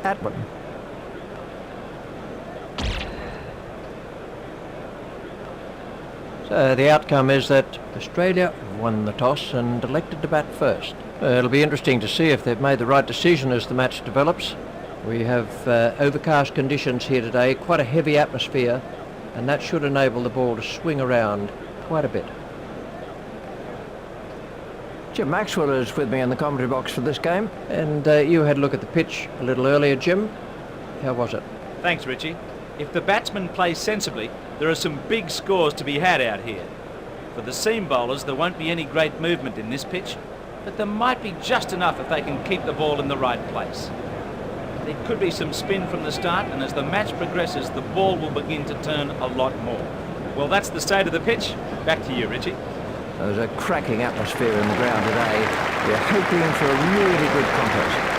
that one. So the outcome is that Australia won the toss and elected to bat first. It'll be interesting to see if they've made the right decision as the match develops. We have overcast conditions here today, quite a heavy atmosphere, and that should enable the ball to swing around quite a bit. Jim Maxwell is with me in the commentary box for this game, and you had a look at the pitch a little earlier, Jim. How was it? Thanks, Richie. If the batsmen play sensibly, there are some big scores to be had out here. For the seam bowlers, there won't be any great movement in this pitch, but there might be just enough if they can keep the ball in the right place. There could be some spin from the start, and as the match progresses, the ball will begin to turn a lot more. Well, that's the state of the pitch. Back to you, Richie. There's a cracking atmosphere in the ground today. We're hoping for a really good contest.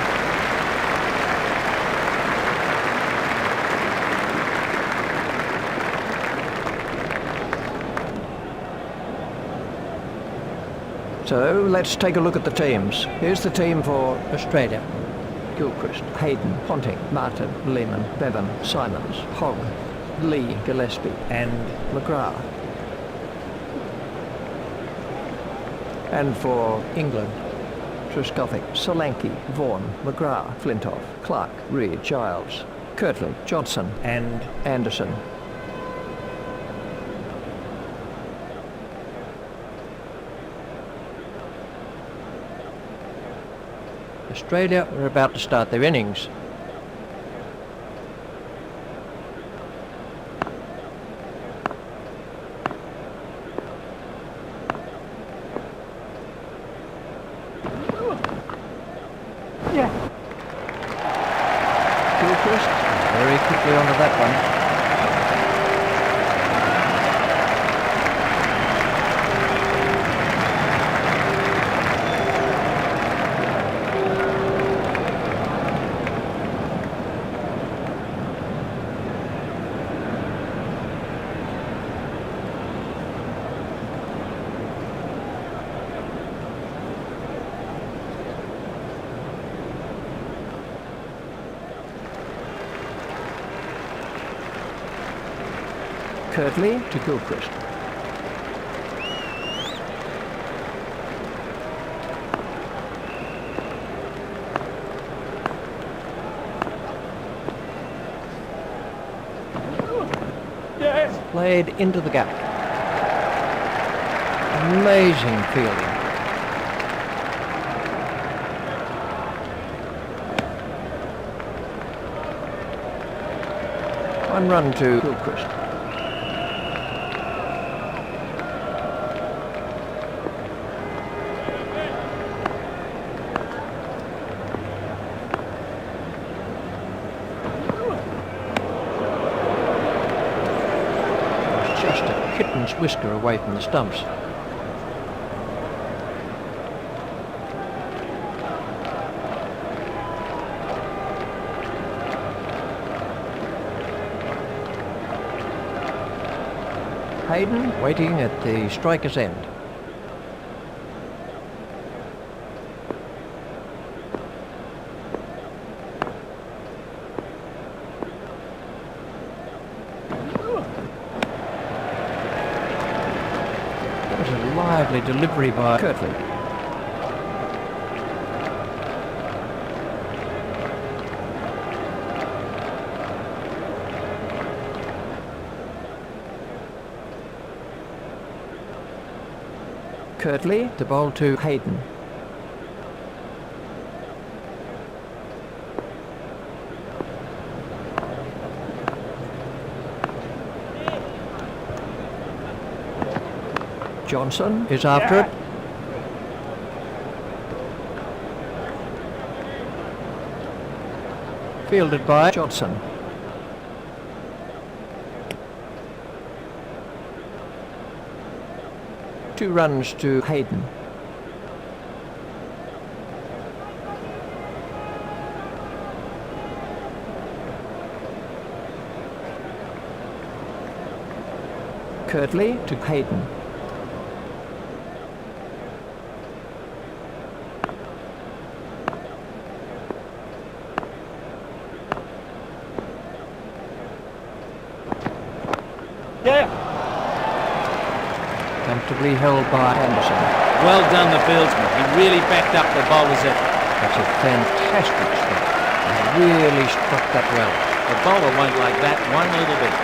So let's take a look at the teams. Here's the team for Australia. Gilchrist, Hayden, Ponting, Martin, Lehman, Bevan, Simons, Hogg, Lee, Gillespie and McGrath. And for England, Trescothick, Solanke, Vaughan, McGrath, Flintoff, Clark, Reid, Giles, Kirtley, Johnson and Anderson. Australia are about to start their innings. Gilchrist very quickly onto that one. Kirtley to Gilchrist. Yes. Played into the gap. Amazing fielding. One run to Gilchrist. Just a kitten's whisker away from the stumps. Hayden waiting at the striker's end. That was a lively delivery by Kirtley. Kirtley to bowl to Hayden. Johnson is after it. Fielded by Johnson. Two runs to Hayden. Kirtley to Hayden. comfortably held by Anderson. Well done, the fieldsman. He really backed up the bowler's effort. That's a fantastic strike. He really struck that well. The bowler won't like that one little bit.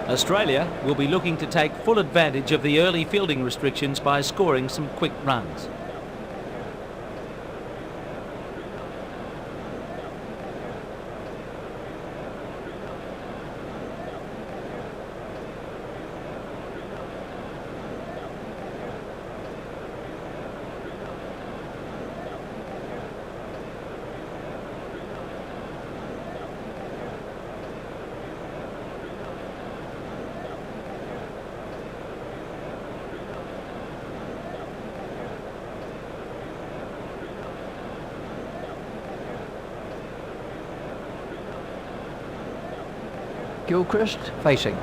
Australia will be looking to take full advantage of the early fielding restrictions by scoring some quick runs. Gilchrist facing.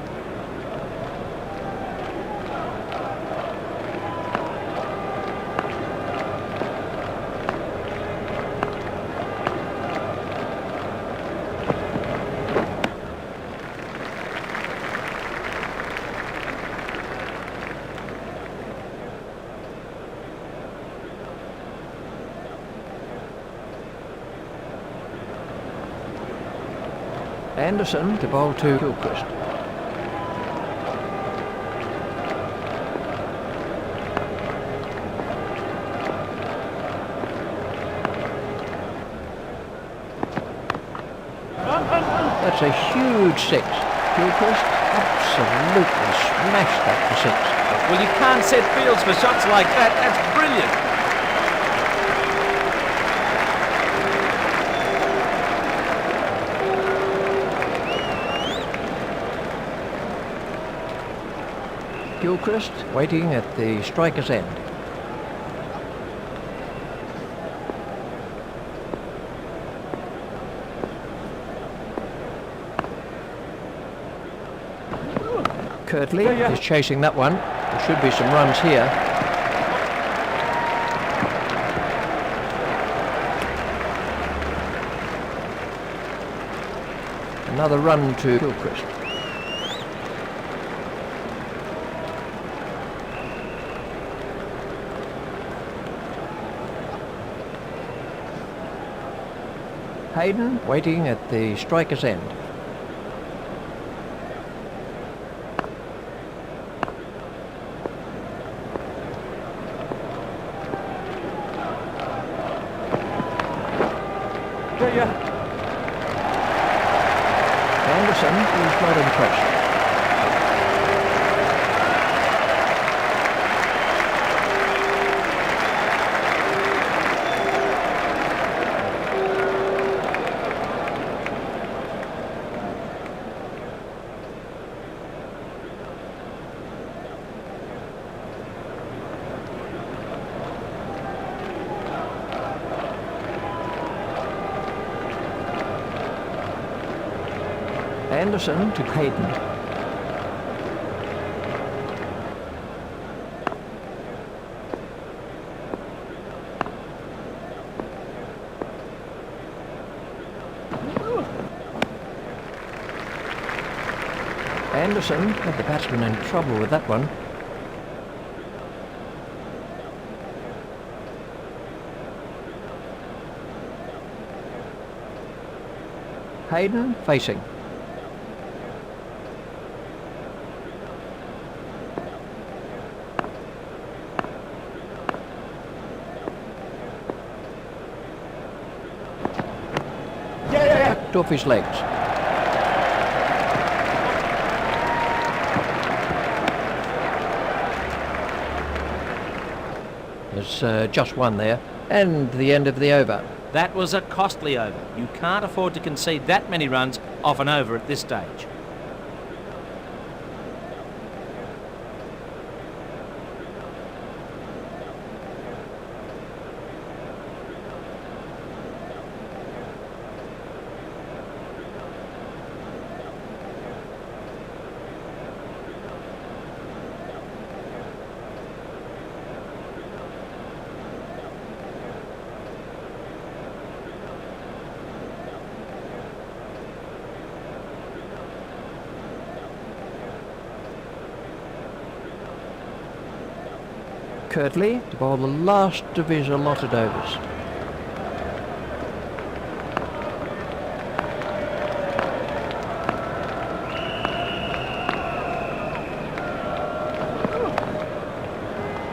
Anderson to bowl to Gilchrist. That's a huge six. Gilchrist absolutely smashed that for six. Well, you can't set fields for shots like that. That's brilliant. Gilchrist waiting at the striker's end. Kirtley is chasing that one. There should be some runs here. Another run to Gilchrist. Hayden waiting at the striker's end. Anderson is not impressed. Anderson to Hayden. Anderson had the batsman in trouble with that one. Hayden facing. Backed off his legs. There's just one there, and the end of the over. That was a costly over. You can't afford to concede that many runs off an over at this stage. Curtly to bowl the last of his allotted overs.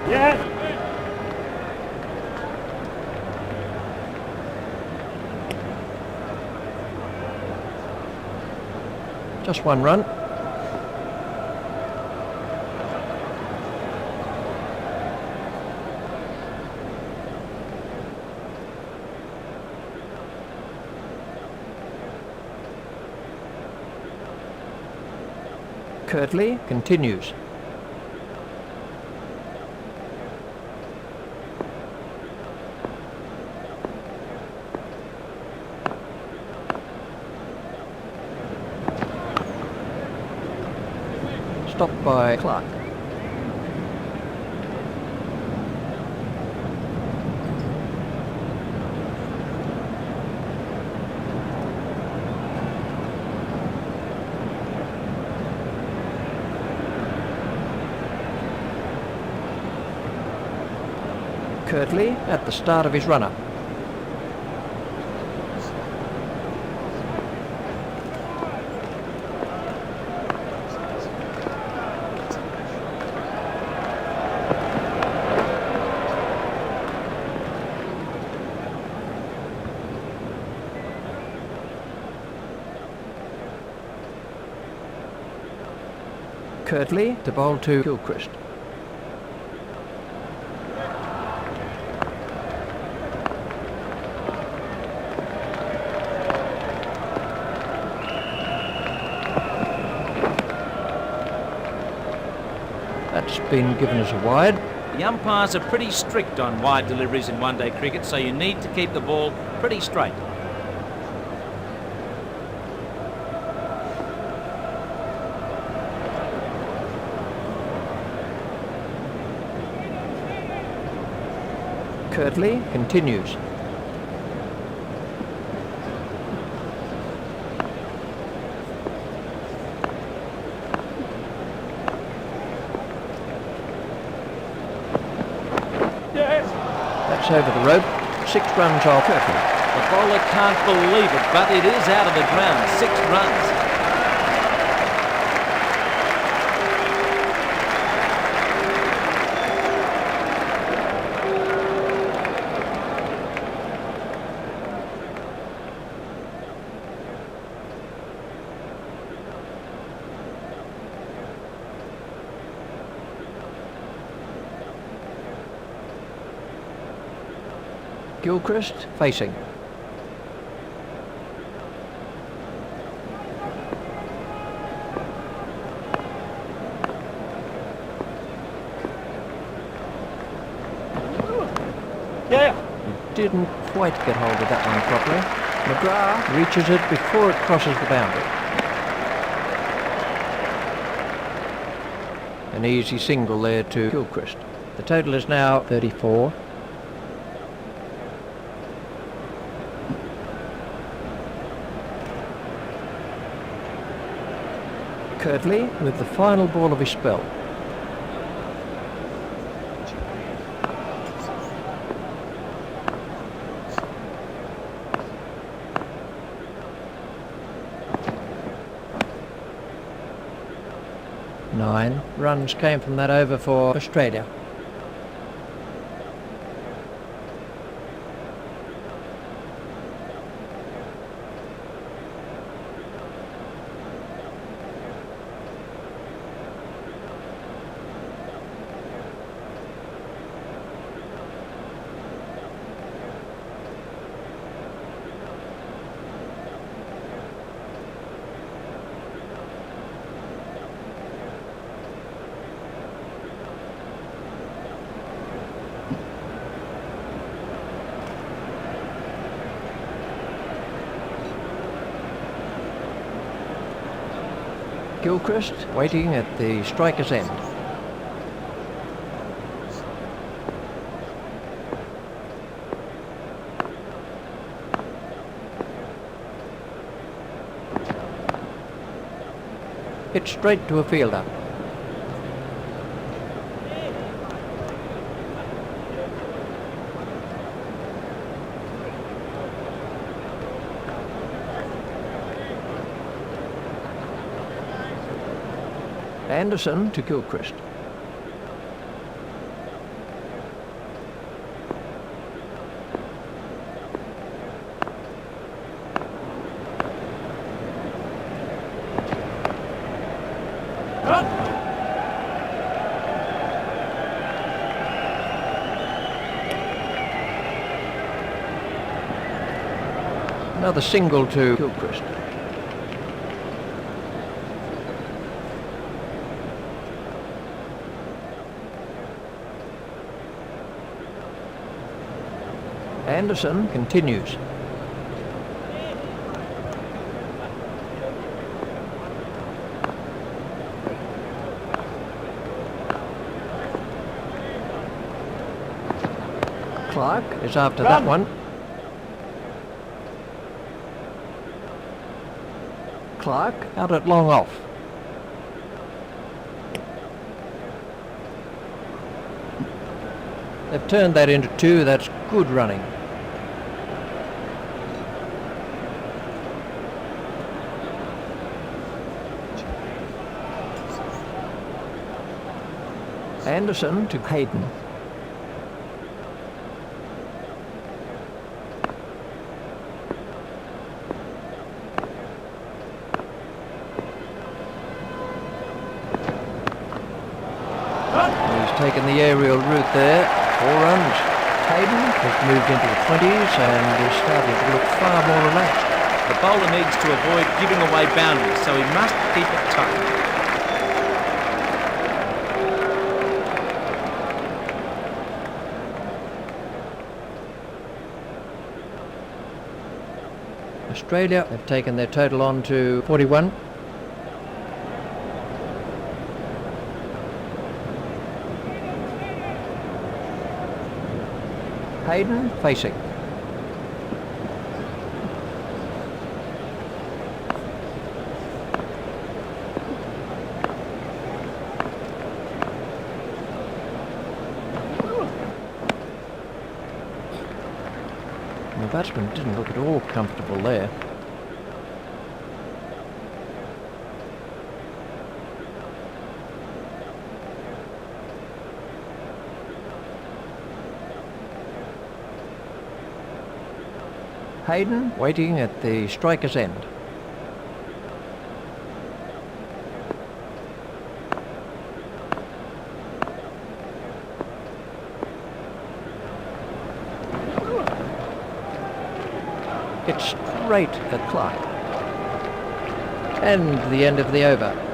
Yeah. Just one run. Curtly continues. Stopped by Clark. Curtly at the start of his run-up. Curtly to bowl to Gilchrist. That's been given as a wide. The umpires are pretty strict on wide deliveries in one-day cricket, so you need to keep the ball pretty straight. Curtly continues. That's over the rope. 6 runs off Curtly. The bowler can't believe it, but it is out of the ground. 6 runs. Gilchrist facing. Yeah. He didn't quite get hold of that one properly. McGrath reaches it before it crosses the boundary. An easy single there to Gilchrist. The total is now 34. Curtly with the final ball of his spell. Nine runs came from that over for Australia. Gilchrist waiting at the striker's end. Hit straight to a fielder. Anderson to Gilchrist. Another single to Gilchrist. Anderson continues. Clark is after that one. Clark out at long off. They've turned that into 2, that's good running. Anderson to Hayden. He's taken the aerial route there. 4 runs. Hayden has moved into the 20s and is starting to look far more relaxed. The bowler needs to avoid giving away boundaries, so he must keep it tight. Australia have taken their total on to 41. Hayden facing. The batsman didn't look at all comfortable there. Hayden waiting at the striker's end. It's straight at Clark. And the end of the over.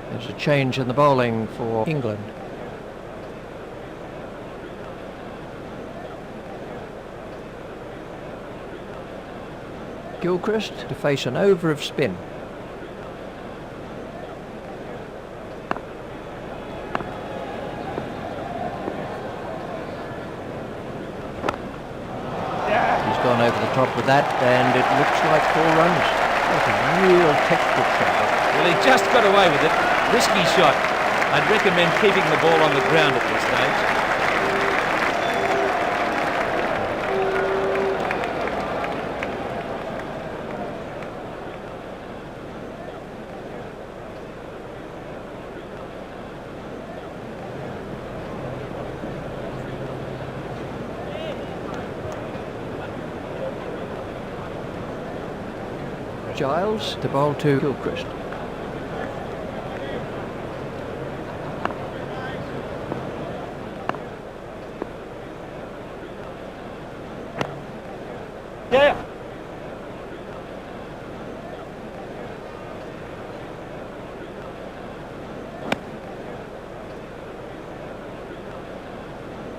There's a change in the bowling for England. Gilchrist to face an over of spin. He's gone over the top with that, and it looks like 4 runs. That's a real textbook shot. Well, he just got away with it. Risky shot. I'd recommend keeping the ball on the ground at this stage. Giles to bowl to Gilchrist. Yeah.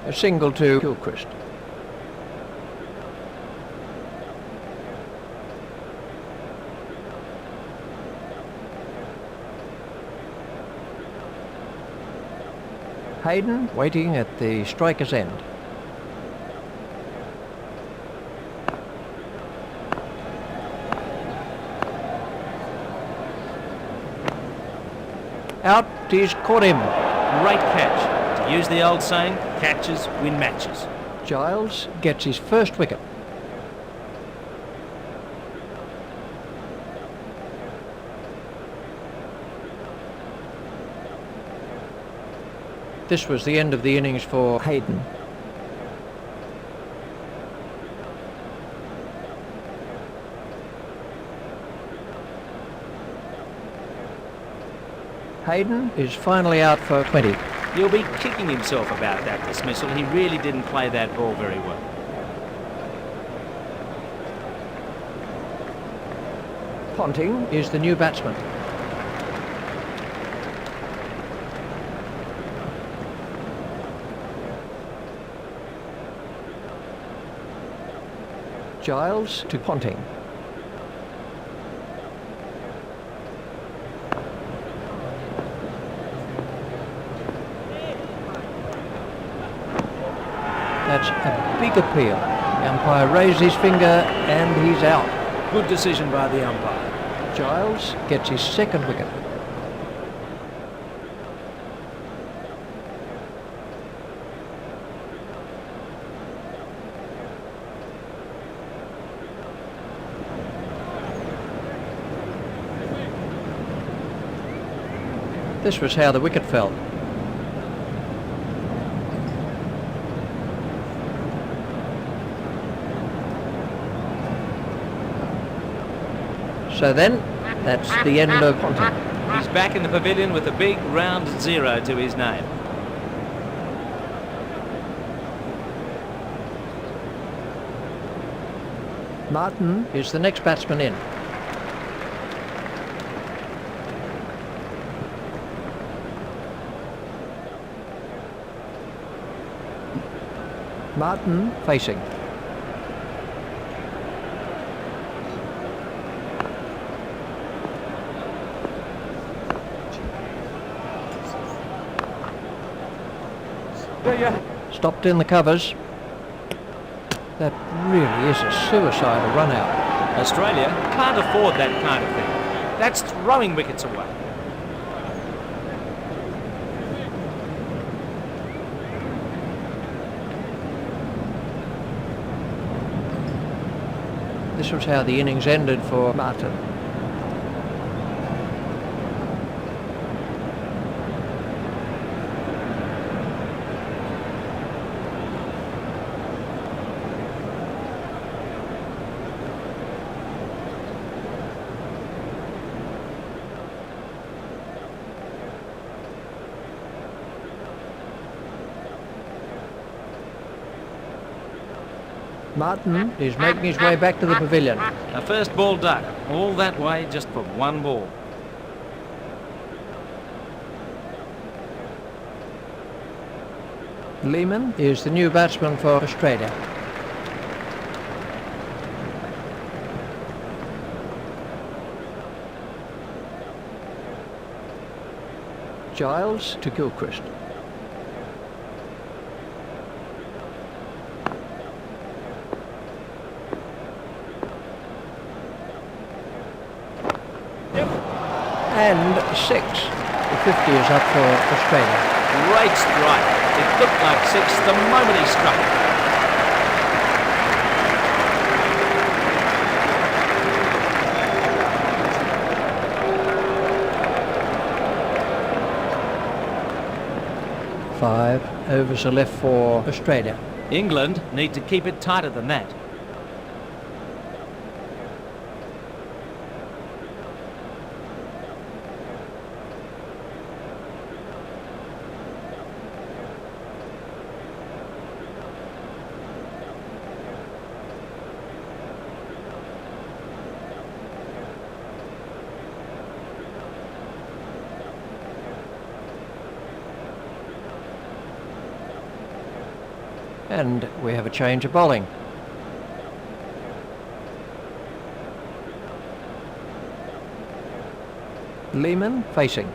A single to Gilchrist. Hayden waiting at the striker's end. Out, he's caught him. Great catch. To use the old saying, catches win matches. Giles gets his first wicket. This was the end of the innings for Hayden. Hayden is finally out for 20. He'll be kicking himself about that dismissal. He really didn't play that ball very well. Ponting is the new batsman. Giles to Ponting. That's a big appeal. The umpire raised his finger and he's out. Good decision by the umpire. Giles gets his second wicket. This was how the wicket fell. So then, that's the end of Ponting. He's back in the pavilion with a big round 0 to his name. Martin is the next batsman in. Martin facing. Stopped in the covers. That really is a suicidal run out. Australia can't afford that kind of thing. That's throwing wickets away. This was how the innings ended for Martin. Martin is making his way back to the pavilion. A first ball duck, all that way just for one ball. Lehman is the new batsman for Australia. Giles to Gilchrist. And 6. The 50 is up for Australia. Great strike. It looked like 6 the moment he struck it. Five overs are left for Australia. England need to keep it tighter than that. And we have a change of bowling. Lehman facing.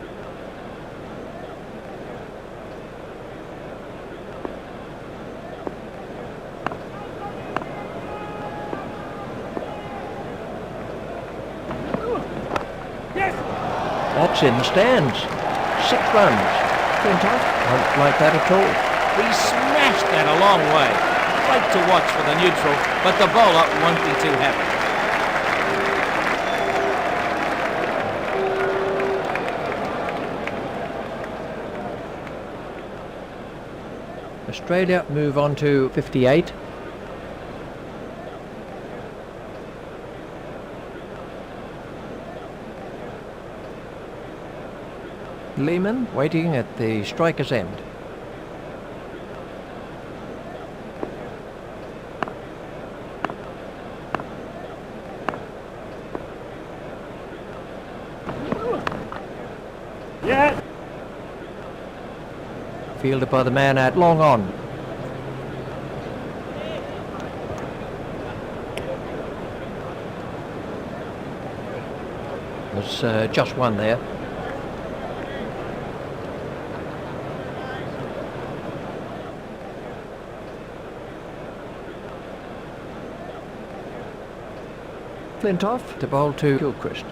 That's in the stands. 6 runs. Flintoff won't like that at all. He smashed that a long way. Great to watch for the neutral, but the bowler won't be too happy. Australia move on to 58. Lehman waiting at the striker's end. Yeah. Fielded by the man at long on. There's just one there. Flintoff to bowl to Gilchrist.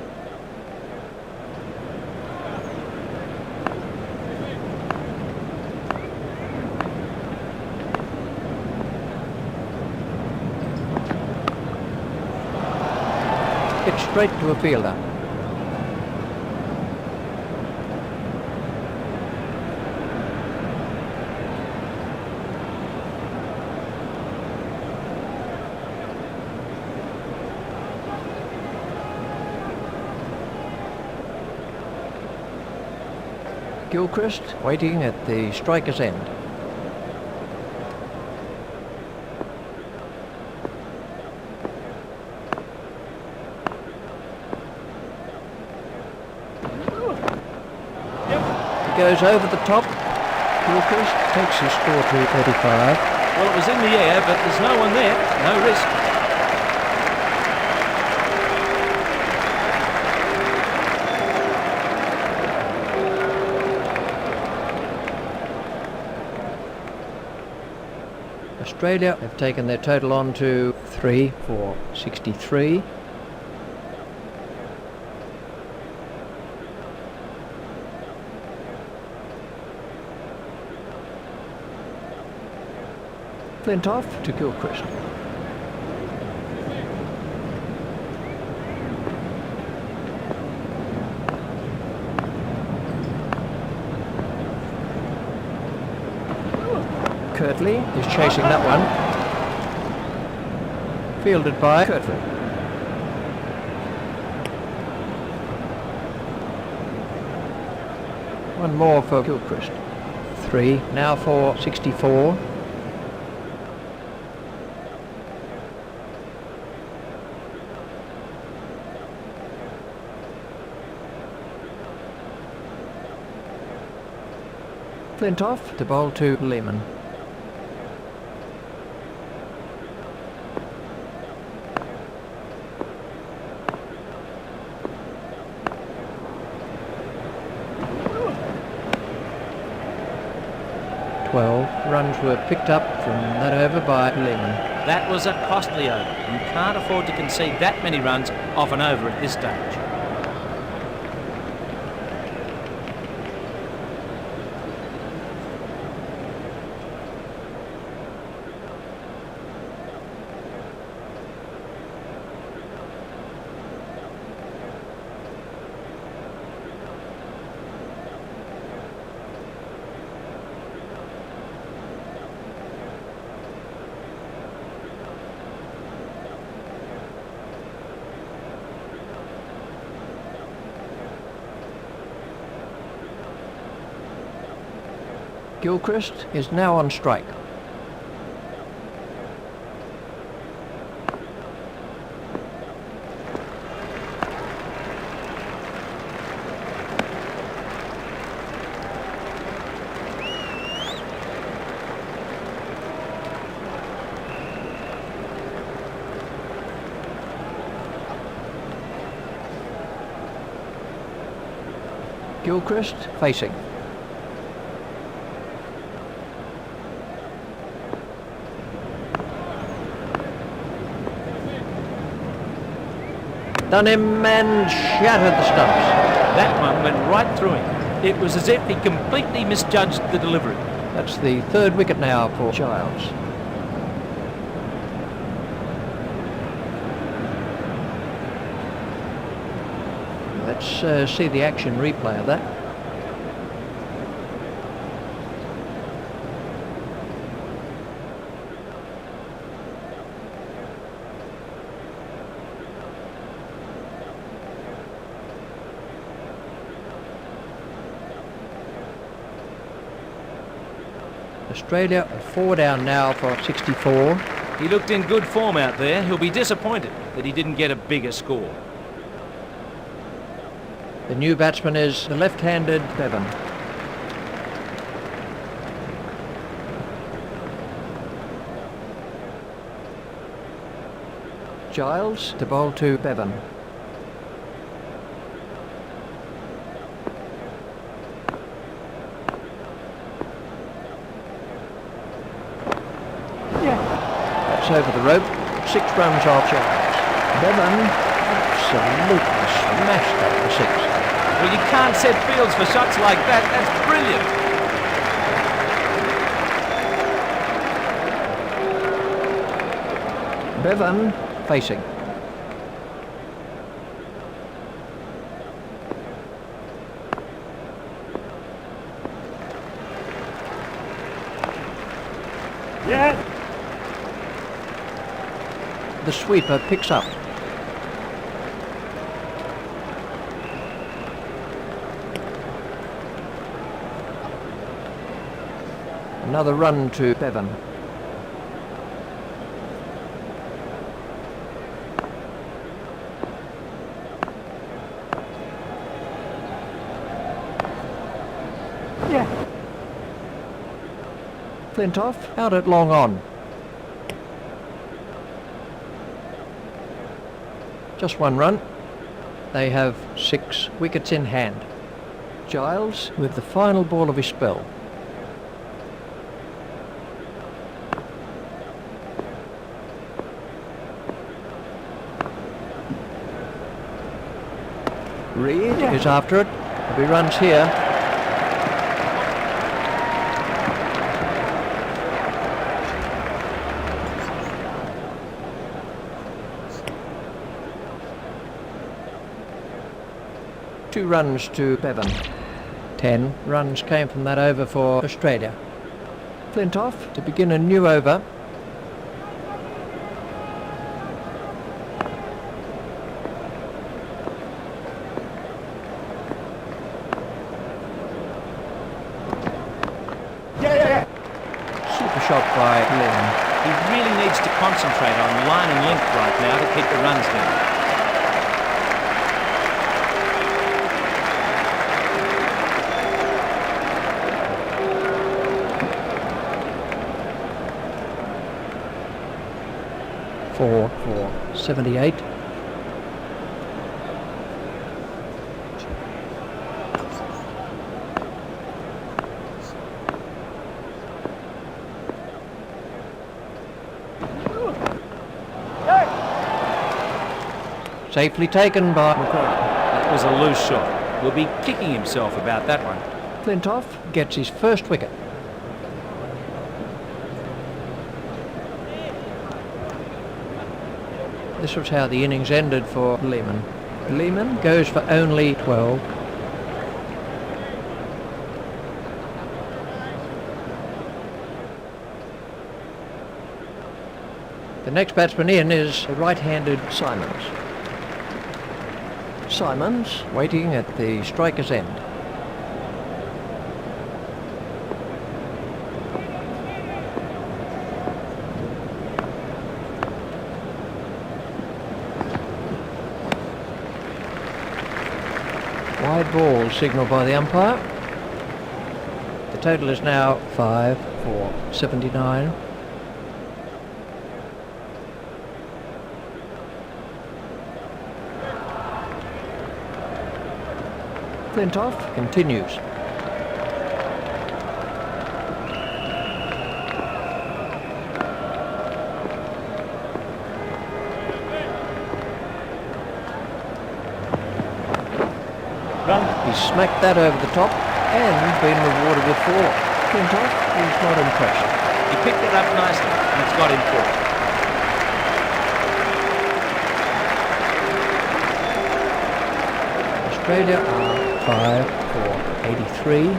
Hit straight to a fielder. Gilchrist waiting at the striker's end. He goes over the top. Gilchrist takes his score to 35. Well, it was in the air, but there's no one there. No risk. Australia have taken their total on to 3 for 63. Flintoff to Gilchrist. Kirtley is chasing that one. Fielded by Kirtley. One more for Gilchrist. 3 now for 64. Flintoff to bowl to Lehman. Runs were picked up from that over by Lehman. That was a costly over. You can't afford to concede that many runs off an over at this stage. Gilchrist is now on strike. Gilchrist facing. Done him and shattered the stumps. That one went right through him. It was as if he completely misjudged the delivery. That's the third wicket now for Giles. Let's see the action replay of that. Australia 4 down now for 64. He looked in good form out there. He'll be disappointed that he didn't get a bigger score. The new batsman is the left-handed Bevan. Giles to bowl to Bevan. Over the rope, 6 runs off Giles. Bevan absolutely smashed that for 6. Well, you can't set fields for shots like that. That's brilliant. Bevan facing. Yeah. The sweeper picks up. Another run to Bevan. Yeah. Flintoff out at long on. Just 1 run. They have 6 wickets in hand. Giles with the final ball of his spell. Reed is after it. If he runs here. Two runs to Bevan. 10 runs came from that over for Australia. Flintoff to begin a new over. Super shot by Lynn. He really needs to concentrate on line and length right now to keep the runs down. For 78. Safely taken by McCraw. That was a loose shot. Will be kicking himself about that one. Flintoff gets his first wicket. This was how the innings ended for Lehmann. Lehmann goes for only 12. The next batsman in is the right-handed Simons. Simons waiting at the striker's end. Wide ball signalled by the umpire. The total is now 5 for 79. Flintoff continues. Run He's smacked that over the top and been rewarded with 4. Flintoff is not impressed. He picked it up nicely and it's got him 4. Australia are 5 for 83.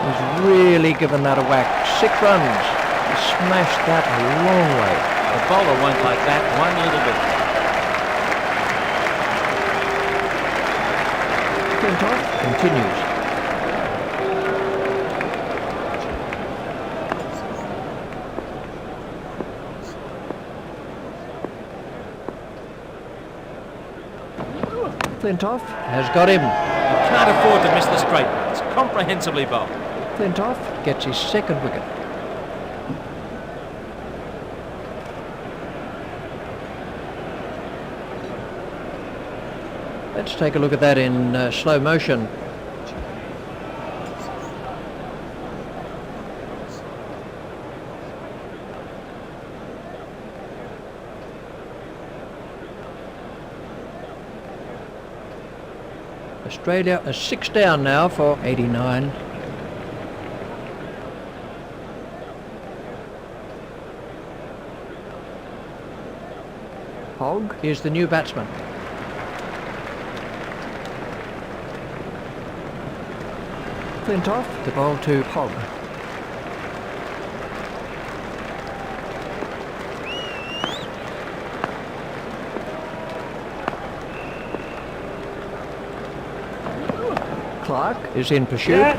He's really given that a whack. 6 runs. He smashed that a long way. The bowler won't like that one little bit. Flintoff continues. Flintoff has got him. You can't afford to miss the straight ones. Comprehensively bowled. Flintoff gets his 2nd wicket. Let's take a look at that in slow motion. Australia are 6 down now for 89. Hogg is the new batsman. Flintoff to bowl to Hogg. Clark is in pursuit.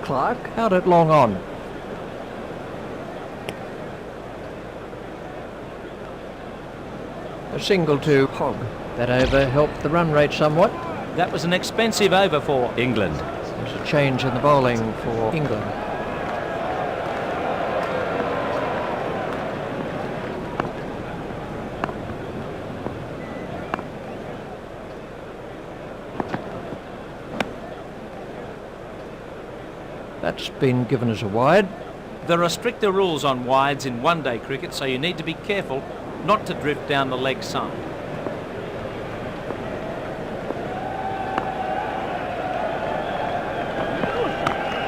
Clark out at long on. A single to Hogg. That over helped the run rate somewhat. That was an expensive over for England. There's a change in the bowling for England. That's been given as a wide. There are stricter rules on wides in one-day cricket, so you need to be careful not to drift down the leg side.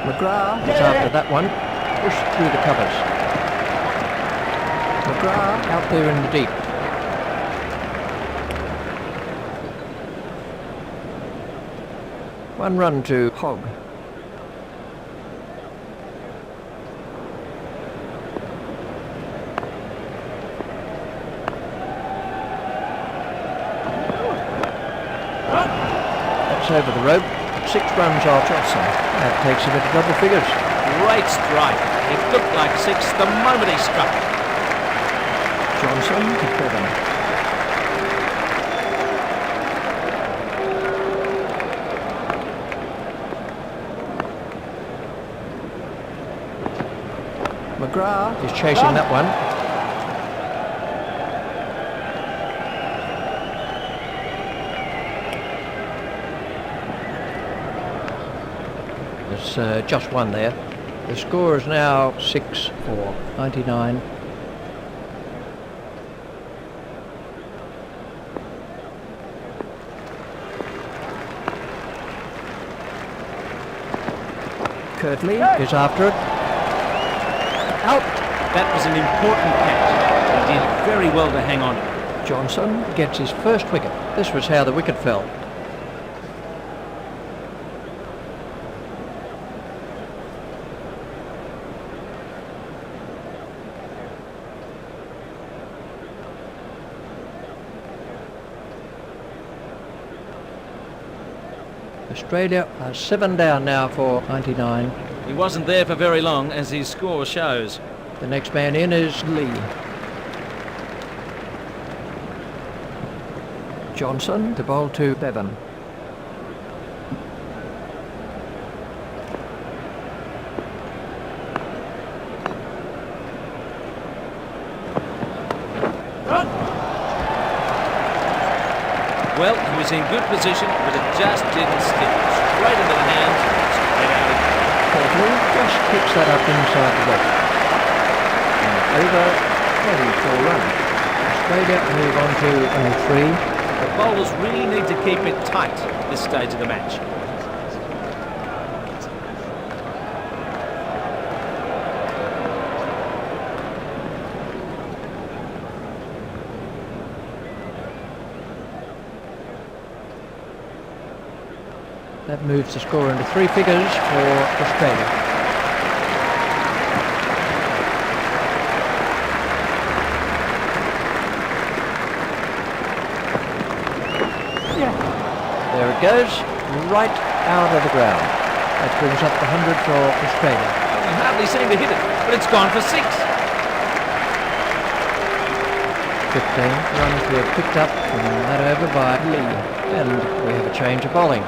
McGrath is after that one. Pushed through the covers. McGrath out there in the deep. One run to Hogg. That's over the rope. 6 runs off Johnson. That takes him into double figures. Great strike. It looked like 6 the moment he struck. Johnson to 7. McGrath is chasing that one. There's just one there. The score is now 6 for 99. Kirtley is after it. Out. That was an important catch. He did very well to hang on to it. Johnson gets his 1st wicket. This was how the wicket fell. Australia are 7 down now for 99. He wasn't there for very long, as his score shows. The next man in is Lee. Johnson to bowl to Bevan. Well, he was in good position, but it just didn't stick. Straight into the hands, Carefully, just kicks that up inside the gap. And over 24 runs. Australia move on to 03. The bowlers really need to keep it tight at this stage of the match. That moves the score into 3 figures for Australia. There it goes, right out of the ground. That brings up the 100 for Australia. He hardly seemed to hit it, but it's gone for 6. 15 runs were picked up from that over by Lee. And we have a change of bowling.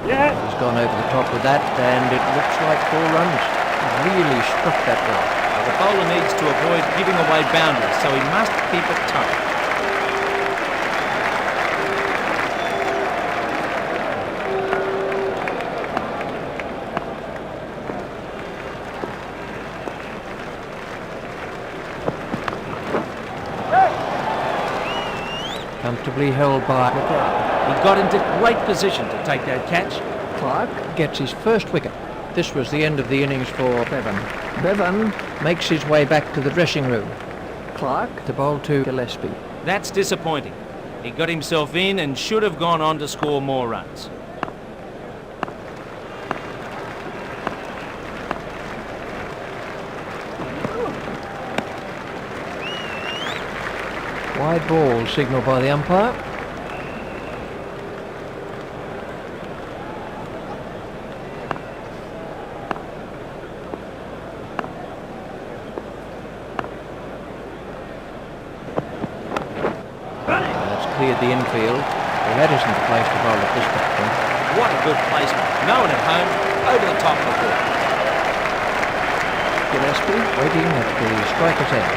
He's gone over the top with that, and it looks like 4 runs. Really struck that well. The bowler needs to avoid giving away boundaries, so he must keep it tight. Comfortably held by McGrath. He got into great position to take that catch. Clark gets his first wicket. This was the end of the innings for Bevan. Bevan makes his way back to the dressing room. Clark to bowl to Gillespie. That's disappointing. He got himself in and should have gone on to score more runs. Wide ball signalled by the umpire. Cleared the infield. Well, that isn't the place to bowl at this point. What a good placement. No one at home, over the top of the ball. Gillespie waiting at the striker's end.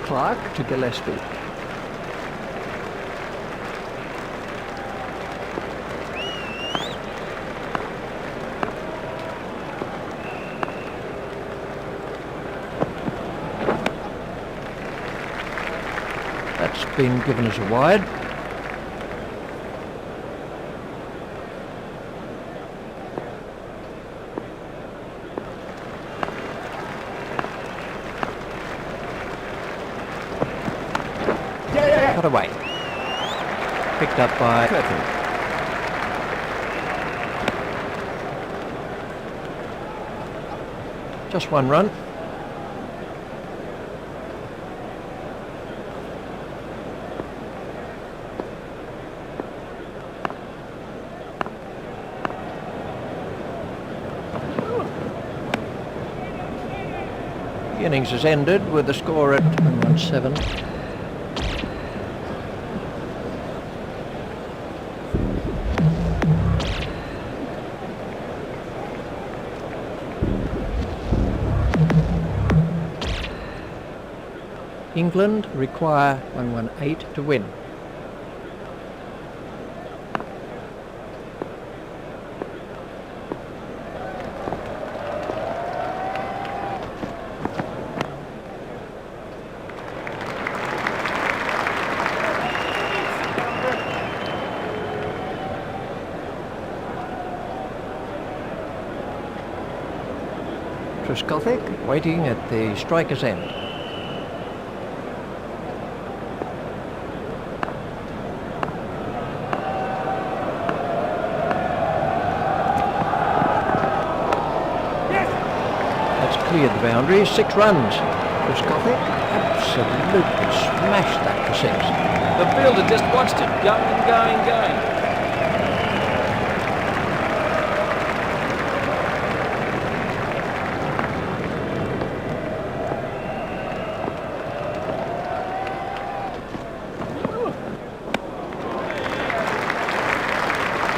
Clark to Gillespie. That's been given as a wide. Cut away. Picked up by Curtin. Just 1 run. The innings has ended with the score at 117. England require 118 to win. Trescothick waiting at the striker's end. Cleared the boundary, 6 runs. Trescothick absolutely smashed that for 6. The fielder just watched him, going, going, going.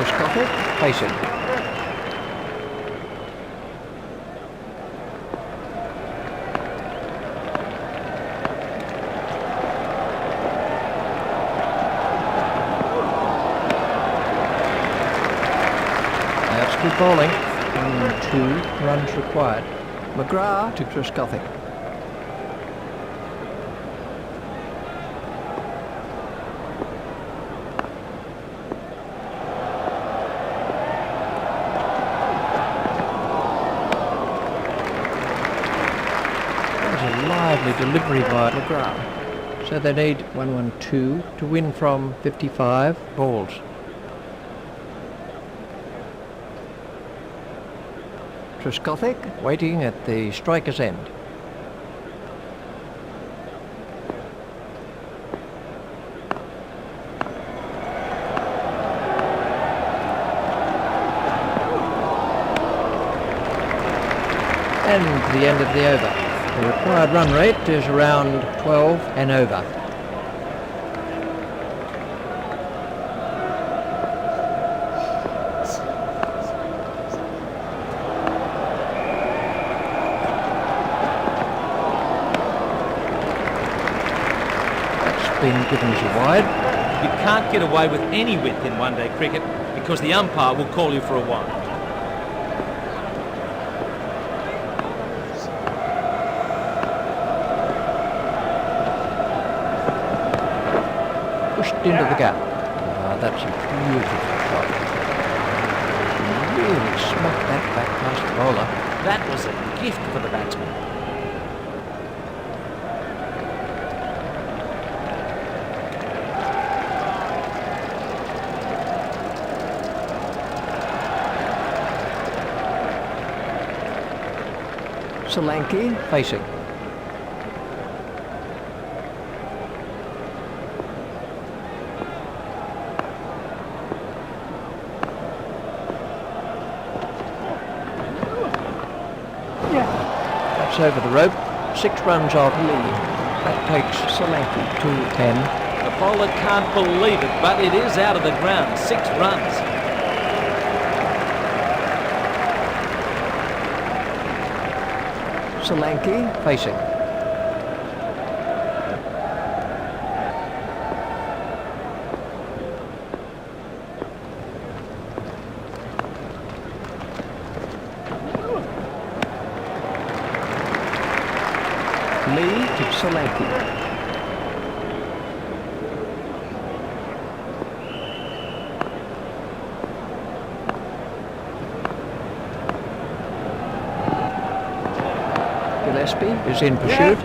Trescothick, facing. That's good bowling. 2 runs required. McGrath to Trescothick. Lively delivery by McGrath. So they need 112 to win from 55 balls. Trescothick waiting at the striker's end. And the end of the over. The required run rate is around 12 and over. That's been given as a wide. You can't get away with any width in one-day cricket because the umpire will call you for a wide. Pushed into the gap. That's a beautiful shot. Really smacked that back past the bowler. That was a gift for the batsman. Solanke facing. That's over the rope. 6 runs off Lee. That takes Solanke to 10. The bowler can't believe it, but it is out of the ground. 6 runs. Solanke facing. Lee to Solanke. Gillespie is in pursuit.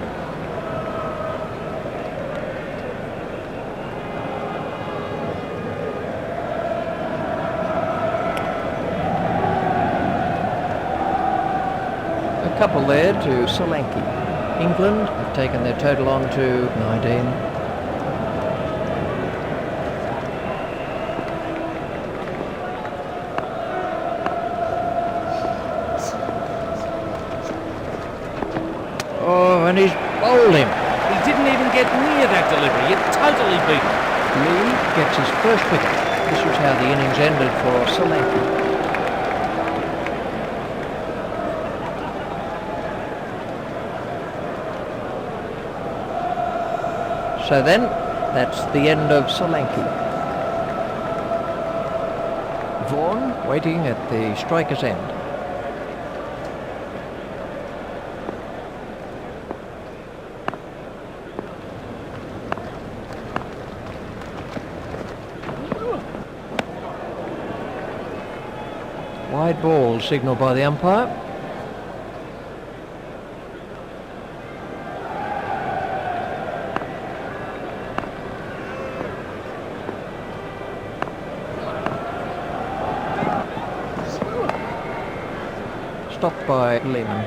A couple there to Solanke. England have taken their total on to 19. Oh, and he's bowled him. He didn't even get near that delivery. It totally beat him. Lee gets his first wicket. This was how the innings ended for Solanke. So then, that's the end of Solanke. Vaughan waiting at the striker's end. Wide ball signalled by the umpire. Stopped by Lehman.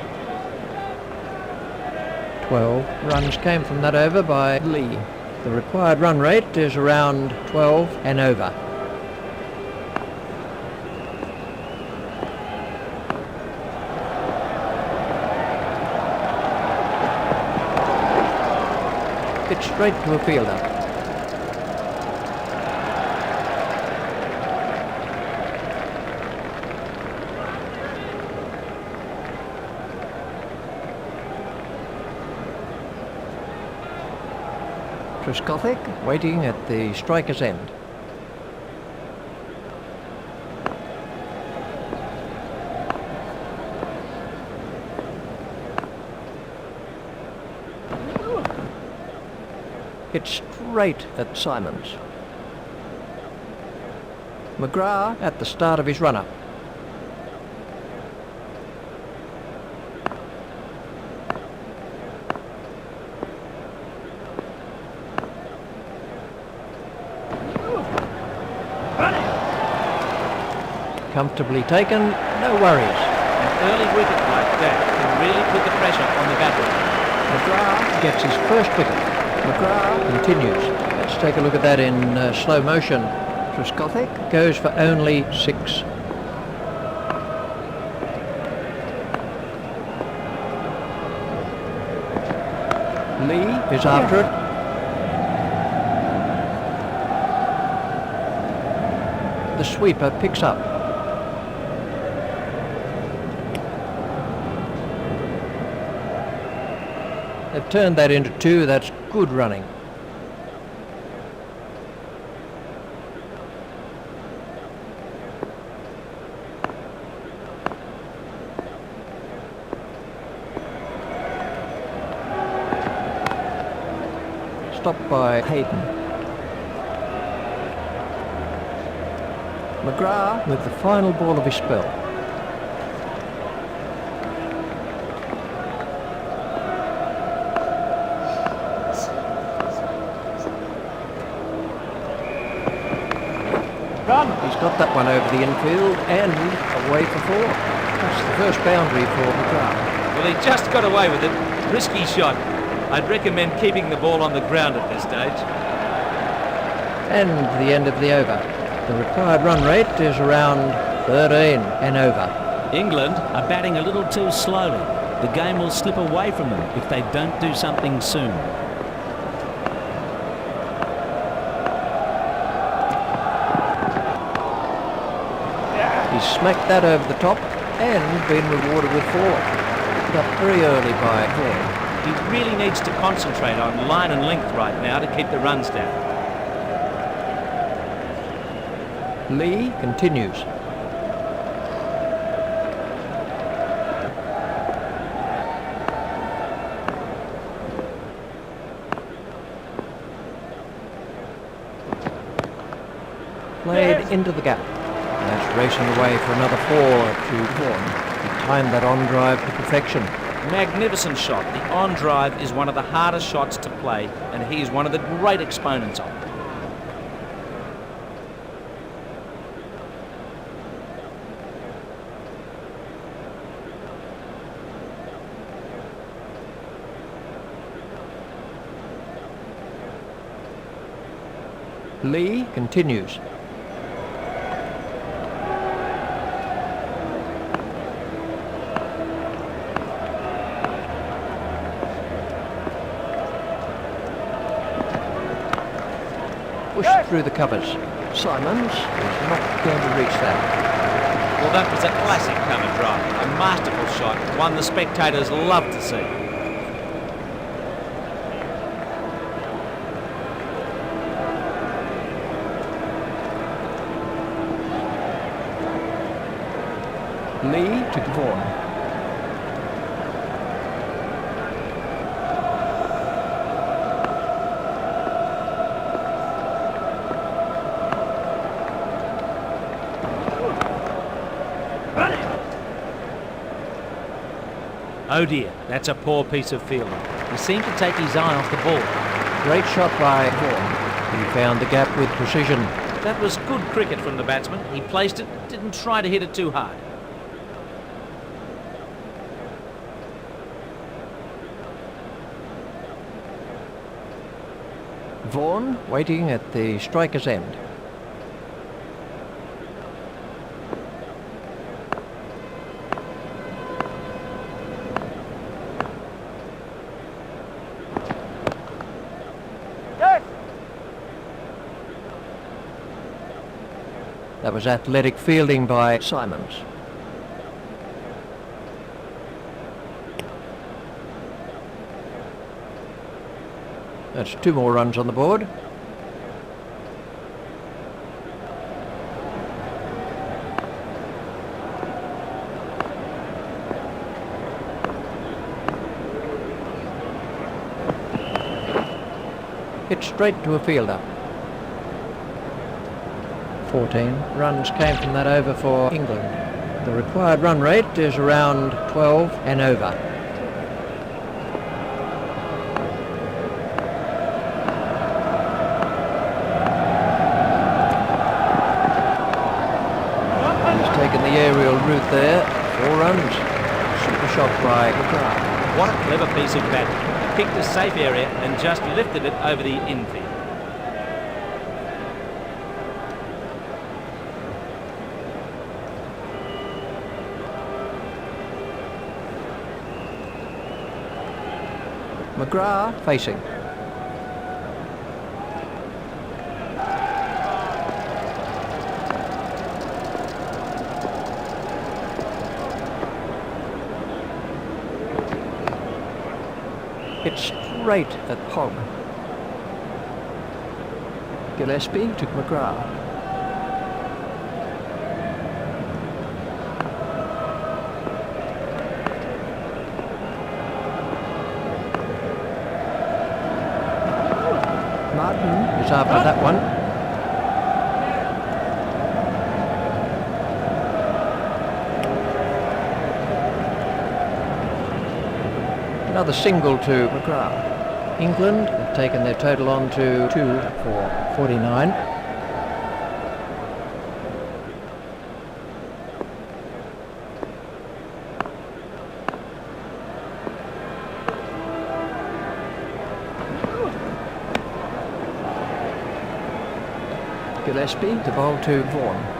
12 runs came from that over by Lee. The required run rate is around 12 and over. It's straight to a fielder. Triscothic waiting at the striker's end. Hit straight at Simons. McGrath at the start of his run-up. Comfortably taken, no worries. An early wicket like that can really put the pressure on the batter. McGrath gets his first wicket. McGrath continues. Let's take a look at that in slow motion. Triscothic goes for only 6. Lee is after it. The sweeper picks up. They've turned that into 2, that's good running. Stopped by Hayden. McGrath with the final ball of his spell. He's got that one over the infield and away for 4. That's the first boundary for McGrath. Well, he just got away with it. Risky shot. I'd recommend keeping the ball on the ground at this stage. And the end of the over. The required run rate is around 13 and over. England are batting a little too slowly. The game will slip away from them if they don't do something soon. He's smacked that over the top and been rewarded with 4. Got very early by 4. He really needs to concentrate on line and length right now to keep the runs down. Lee continues. Played into the gap. And that's racing away for another 4 to Vaughan. He timed that on drive to perfection. Magnificent shot. The on drive is one of the hardest shots to play, and he is one of the great exponents of it. Lee continues. Pushed through the covers. Simons is not going to reach that. Well, that was a classic cover drive. A masterful shot, one the spectators love to see. Lee to Vaughan. Oh dear, that's a poor piece of fielding. He seemed to take his eye off the ball. Great shot by Vaughan. He found the gap with precision. That was good cricket from the batsman. He placed it, didn't try to hit it too hard. Vaughan waiting at the striker's end. That was athletic fielding by Simons. That's 2 more runs on the board. Hit straight to a fielder. 14 runs came from that over for England. The required run rate is around 12 and over. He's taken the aerial route there. 4 runs. Super shot by McGrath. What a clever piece of batting. Picked a safe area and just lifted it over the infield. McGrath facing. Hit straight at Hogg. Gillespie to McGrath. Martin is after that one. Another single to McGrath. England have taken their total on to 2 for 49. Gillespie, the ball to Vaughan.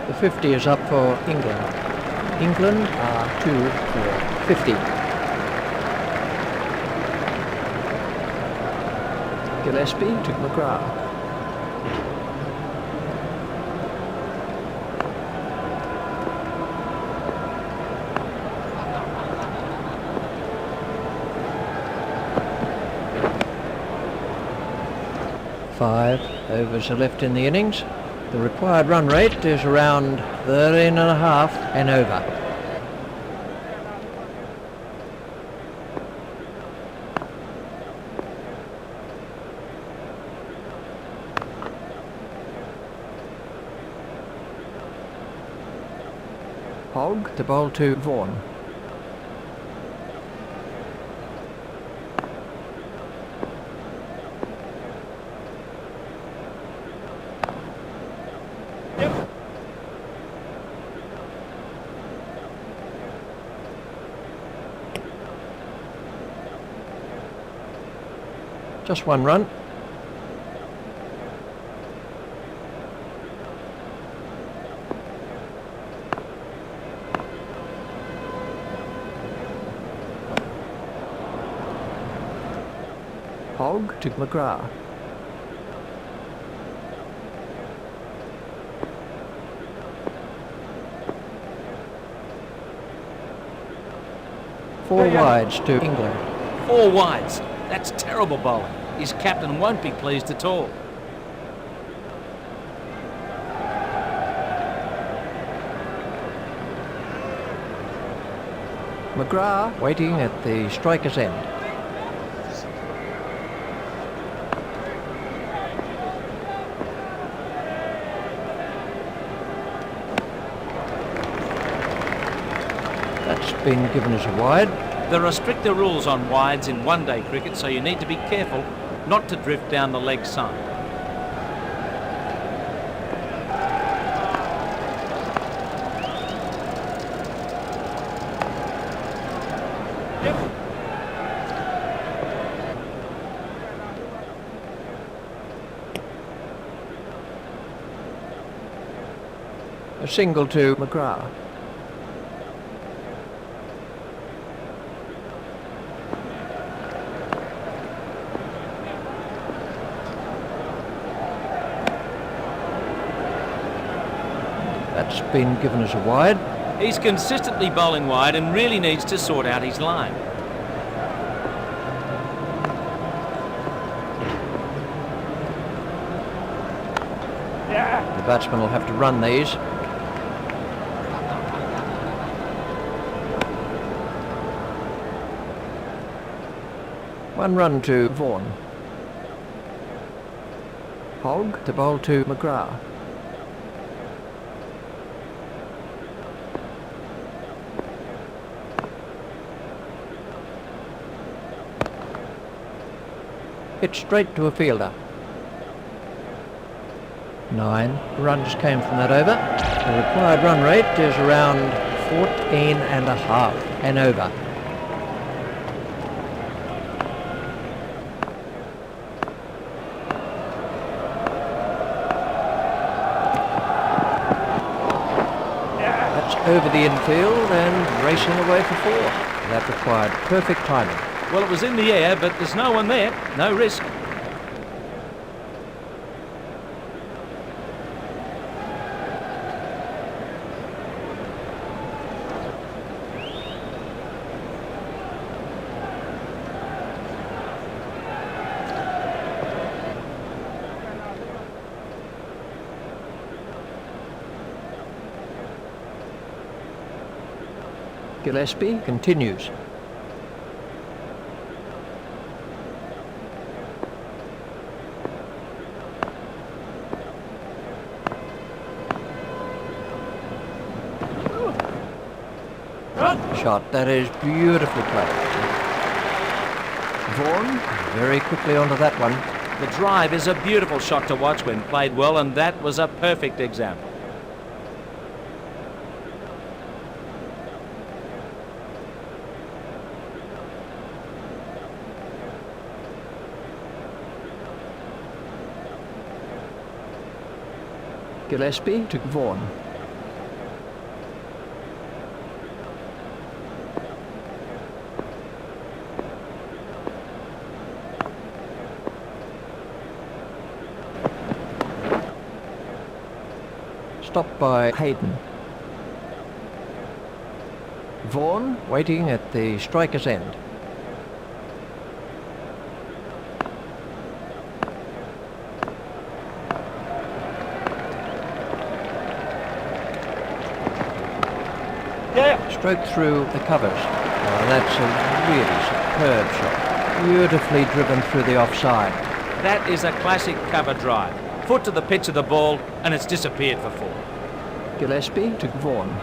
The 50 is up for England. England are 2 for 50. Gillespie to McGrath. Five overs are left in the innings. The required run rate is around 13.5 and over. Hogg, the ball to Vaughan. Just 1 run. Hogg to McGrath. Four wides to England. 4 wides. That's terrible bowling. His captain won't be pleased at all. McGrath waiting at the striker's end. That's been given as a wide. There are stricter rules on wides in one-day cricket, so you need to be careful not to drift down the leg side. A single to McGrath. That's been given as a wide. He's consistently bowling wide and really needs to sort out his line. The batsman will have to run these. One run to Vaughan. Hogg to bowl to McGrath. Hit straight to a fielder. 9 runs came from that over. The required run rate is around 14 and a half and over. That's over the infield and racing away for 4. That required perfect timing. Well, it was in the air, but there's no one there. No risk. Gillespie continues. Shot, that is beautifully played. Vaughan very quickly onto that one. The drive is a beautiful shot to watch when played well, and that was a perfect example. Gillespie to Vaughan. Stopped by Hayden. Vaughan waiting at the striker's end. Stroke through the covers. Oh, that's a really superb shot. Beautifully driven through the offside. That is a classic cover drive. Foot to the pitch of the ball, and it's disappeared for 4. Gillespie to Vaughan.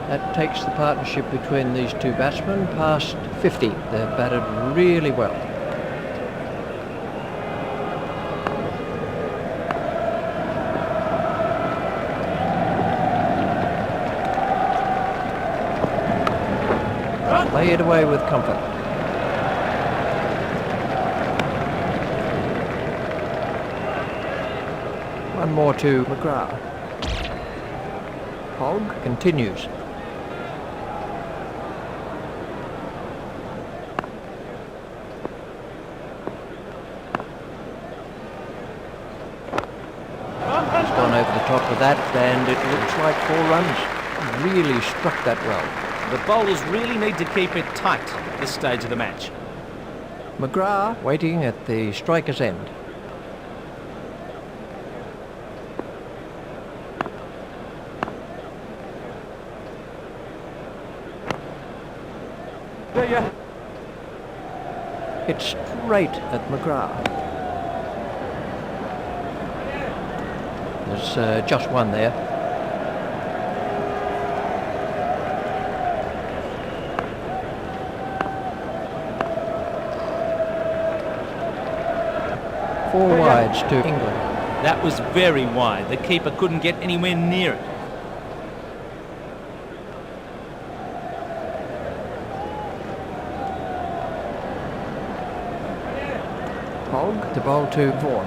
That takes the partnership between these two batsmen past 50. They've batted really well. Play it away with comfort. One more to McGrath. Hogg continues. Gone over the top of that, and it looks like 4 runs. Really struck that well. The bowlers really need to keep it tight at this stage of the match. McGrath waiting at the striker's end. It's straight at McGrath. There's just one there. Four wides to England. That was very wide. The keeper couldn't get anywhere near it. to bowl to Vaughan.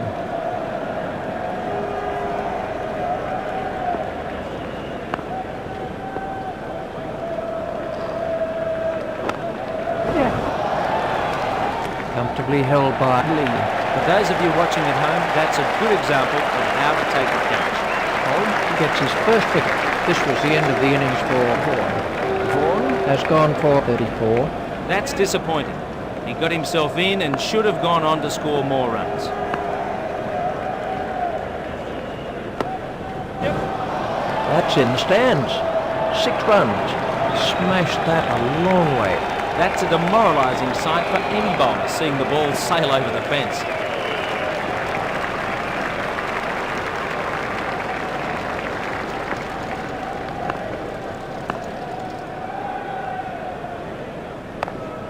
Comfortably held by Lee. For those of you watching at home, that's a good example of how to take a catch. Vaughan gets his first wicket. This was the end of the innings for Vaughan. Vaughan has gone for 34. That's disappointing. He got himself in and should have gone on to score more runs. That's in the stands. 6 runs. Smashed that a long way. That's a demoralising sight for any bowler, seeing the ball sail over the fence.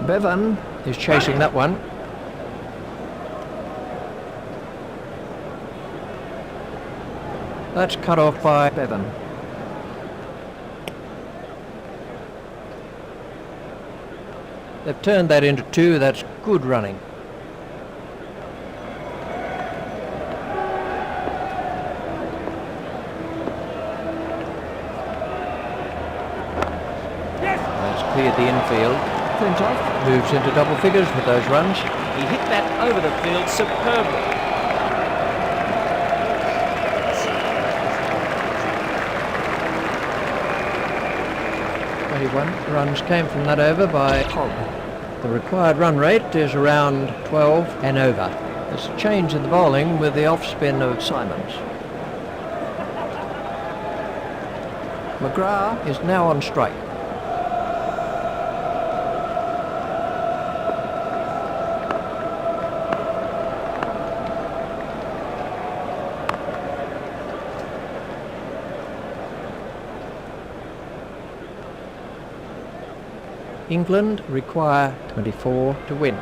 Bevan is chasing that one. That's cut off by Bevan. They've turned that into 2. That's good running. That's cleared the infield. Flintoff moves into double figures with those runs. He hit that over the field superbly. Runs came from that over by Hogg. The required run rate is around 12 and over. There's a change in the bowling with the off-spin of Simons. McGrath is now on strike. England require 24 to win.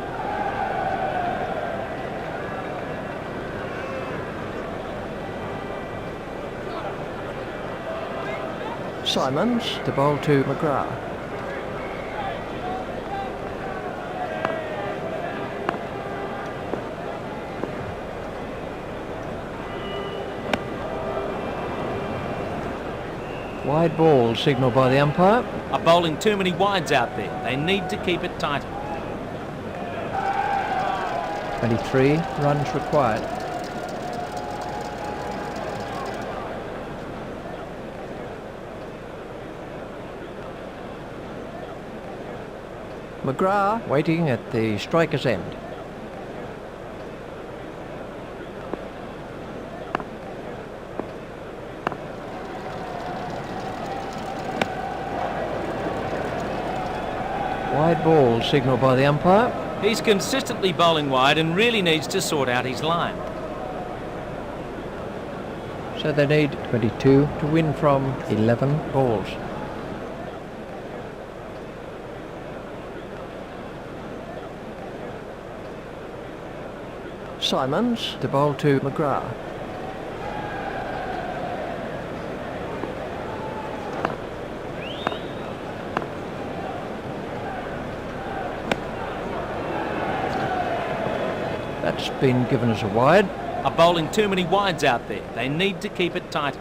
Simons to bowl to McGrath. Wide ball signalled by the umpire. Are bowling too many wides out there. They need to keep it tighter. 23 runs required. McGrath waiting at the striker's end. Wide ball signalled by the umpire. He's consistently bowling wide and really needs to sort out his line. So they need 22 to win from 11 balls. Simons to bowl to McGrath. That's been given as a wide. Are bowling too many wides out there. They need to keep it tighter.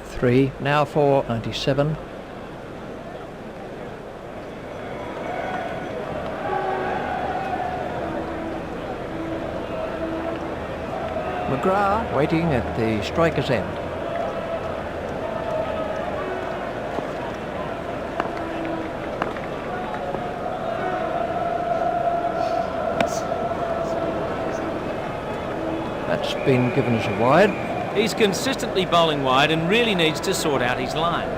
3 now for 97. McGrath waiting at the striker's end. That's been given as a wide. He's consistently bowling wide and really needs to sort out his line.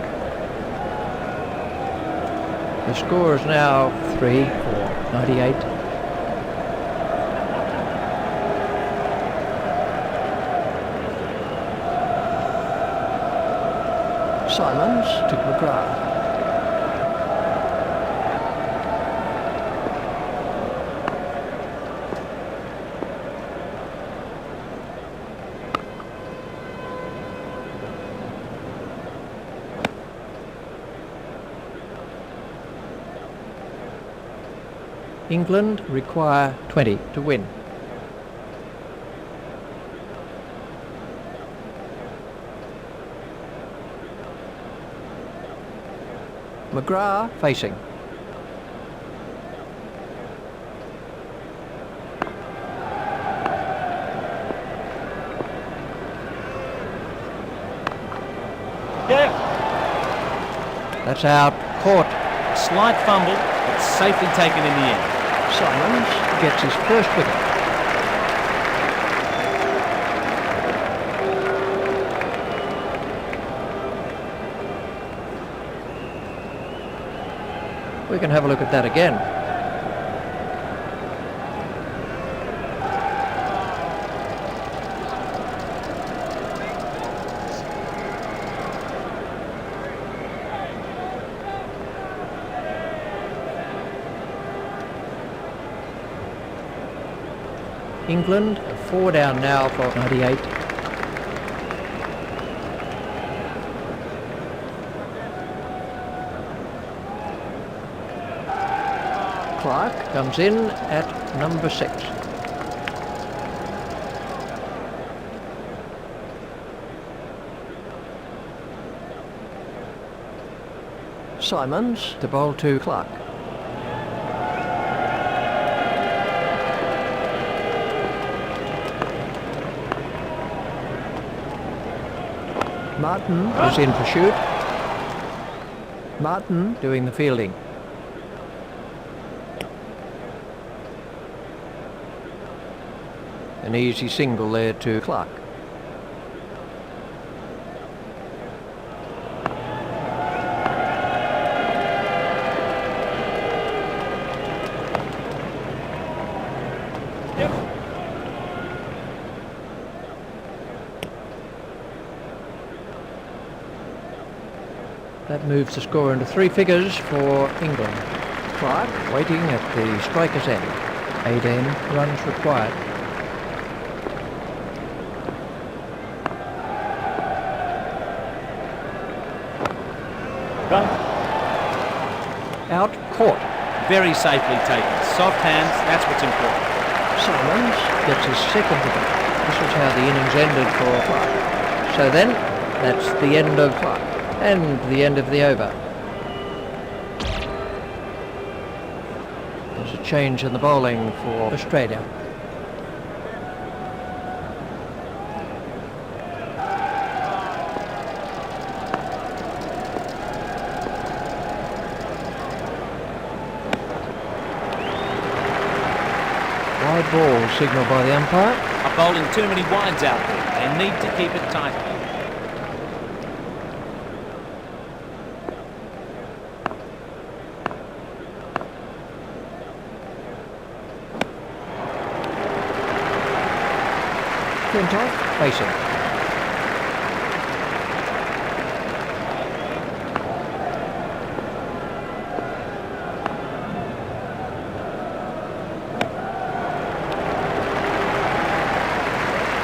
The score is now 3 for 98. Simons to McGrath. England require 20 to win. McGrath facing. That's out. Caught. Slight fumble, but safely taken in the end. Simons gets his first wicket. We can have a look at that again. England 4 down now for 98. Clark comes in at number 6. Simons to bowl to Clark. Martin is in for shoot. Martin doing the fielding. An easy single there to Clark. That moves the score into 3 figures for England. Clark waiting at the striker's end. 18 runs required. Out, caught. Very safely taken. Soft hands, that's what's important. Simons gets his second wicket. This is how the innings ended for Clark. So then, that's the end of Clark. And the end of the over. There's a change in the bowling for Australia. Wide ball signalled by the umpire. Are bowling too many wides out there. They need to keep it tight. Flintoff facing.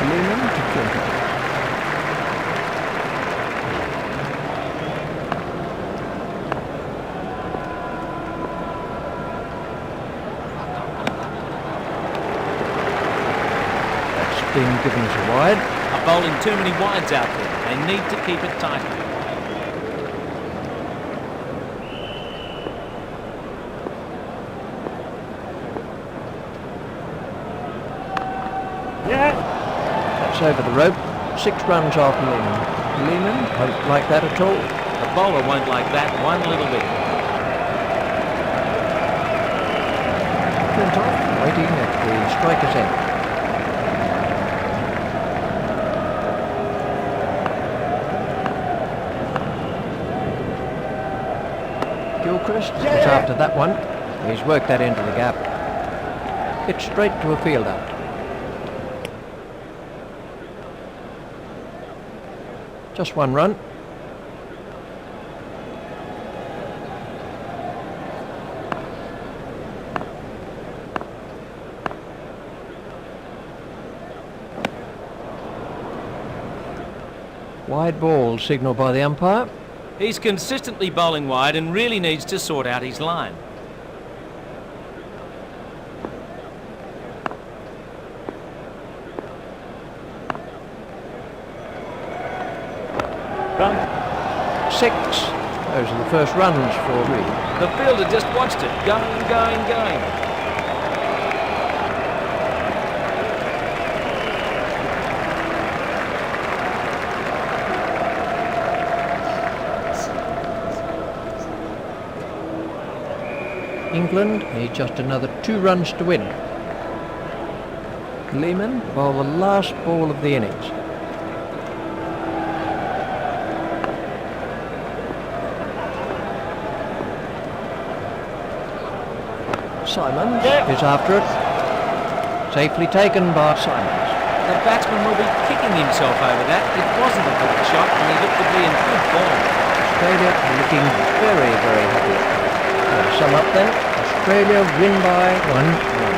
Lehman to Flintoff. Being given as a wide. Are bowling too many wides out there. They need to keep it tight. That's over the rope. 6 runs off Lehman. Lehman won't like that at all. The bowler won't like that one little bit. Flintoff waiting at the striker's end. Gilchrist is after that one. He's worked that into the gap. It's straight to a fielder. Just 1 run. Wide ball signalled by the umpire. He's consistently bowling wide and really needs to sort out his line. Run. 6. Those are the first runs for Reed. The fielder just watched it. Going, going, going. England need just another 2 runs to win. Lehman bowl the last ball of the innings. Simons is after it. Safely taken by Simons. The batsman will be kicking himself over that. It wasn't a good shot and he looked to be in good form. Australia are looking very, very happy. To sum up then, Australia win by 1 run.